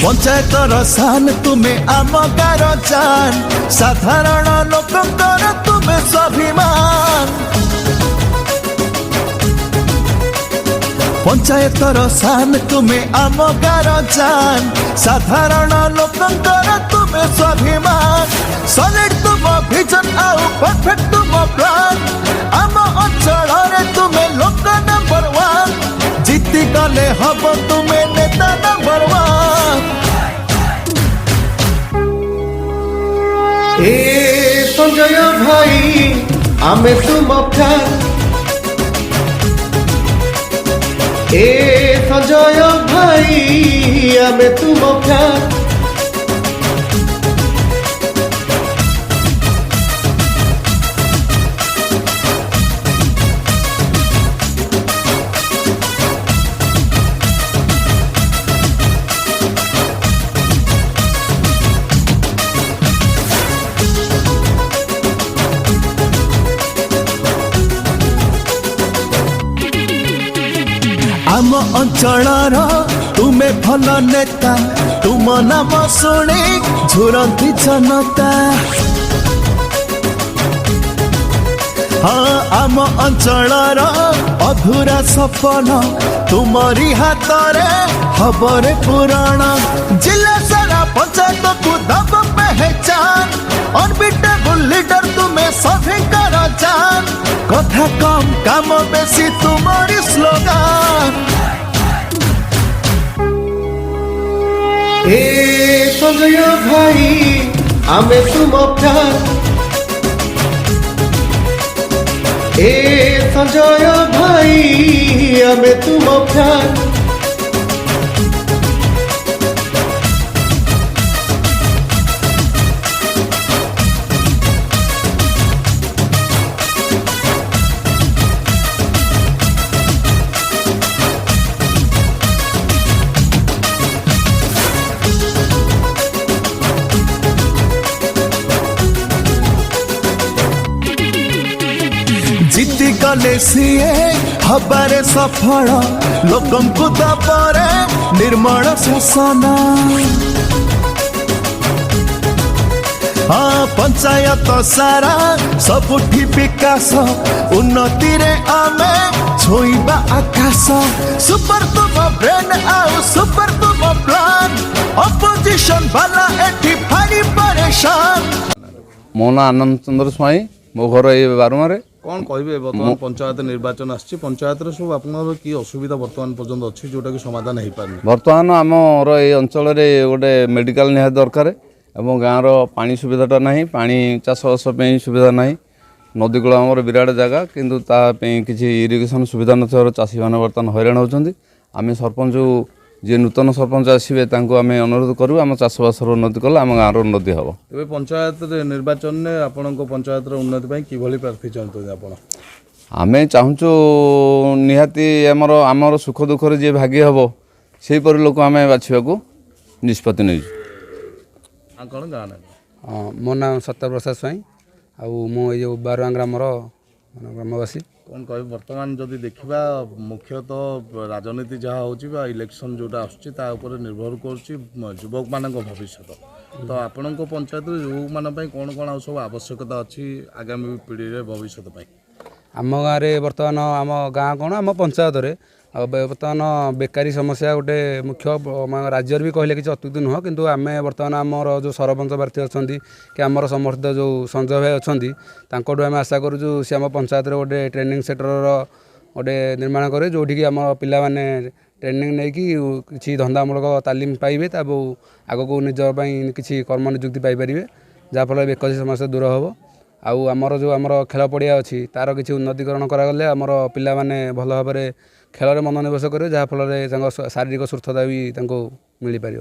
पंचायतर सान तुम्हें आम गार जान साधारण लोकंकर तुम्हें स्वाभिमान पंचायतर सान तुम्हें आम गार जान साधारण लोकंकर तुम्हें स्वाभिमान सॉलिड तुम विजन आउ परफेक्ट तुम प्लान आम अंचल तुम्हें लोक नंबर 1 जीति गले हम तुम्हें नेता नंबर 1 ए संजय भाई आमे तुम फैन ए संजय भाई आमे तुम फैन आम अंचल तुम्हें भल नेता तुम नाम शुणी झुरती जनता हाँ आम अंचल अधूरा सपन तुमरी हाथ हबरे पुराण जिला सारा पंचायत को दब पहचान अनबिटेबल लीडर तुम्हें सभी कर जान कथा कम काम बेसी तुम्हारी स्लोगान ए संजय भाई आमे तुम फैन ए संजय भाई आमे तुम फैन जीति गले सीए हबारे सफल लोकम को दबरे निर्मल शासन हाँ पंचायत सारा सबुठी विकास उन्नति रे आमे छोइबा आकाश सुपर तुम ब्रेन आउ सुपर तुम प्लान अपोजिशन वाला एठी भारी परेशान मो ना आनंद चंद्र स्वाई मो घर ये बारुमारे कौन कहे बर्तमान पंचायत निर्वाचन आसी पंचायत सब आप कि असुविधा बर्तमान पर्यंत अच्छी जोटा कि समाधान हो पारे बर्तमान आमर ये अंचल गोटे मेडिकल निहाती दरकार एवं गाँव पानी सुविधाटा ना पानी चाषबास सुविधा ना नदी कूल आम विराट जगह किंतु किसी इरिगेशन सुविधा नथिबार चाषी मैंने बर्तमान हैरान होती आम सरपंच जी नूतन सरपंच आसवे आम अनुरोध करूँ आम चाषबास उन्नति कले आम गाँव उन्नति हम तेज पंचायत निर्वाचन में आपण पंचायत उन्नति कि प्रार्थी चाहते आप आम चाहूँ निहाती आमर सुख दुखरे जी भागी हम से लोक आम बाछा निष्पत्ति नहीं कौन गाँव ना मो नाम सत्यप्रसाद स्वाई आउ जो बारुआ ग्रामर ग्रामवासी कौन कह बर्तमान जदि देखा मुख्यतः राजनीति जहाँ हो इलेक्शन जोटा आसपर निर्भर कर युवक मान भविष्य तो आपण पंचायत युवक मान कौन कौन सब आवश्यकता अच्छी आगामी पीढ़ी भविष्य आम गाँव में बर्तमान आम गाँ कौन आम पंचायत बर्तमान बेकारी समस्या गोटे मुख्य राज्य भी कहले किसी अत्युक्ति नुह किंतु आम बर्तमान आमर जो सरपंच प्रार्थी अच्छा कि आमर समर्थित जो संजय भाई अच्छा आम आशा करूँ सी आम पंचायत गोटे ट्रेनिंग सेंटर गोटे निर्माण करे जो आम पिला माने ट्रेनिंग नहीं कि धंदामूलक तालीम पाइबे आग को निज किसी कर्म निजुक्ति पाइपर जहाँफल बेकारी समस्या दूर हम आउ आमर जो आमर खेल पड़िया अच्छी तार किसी उन्नतिकरण करागले आमर पिला माने भल भाव खेल में मनोनिवेश करेंगे जहाँफल शारीरिक सुस्थता भी मिल पार।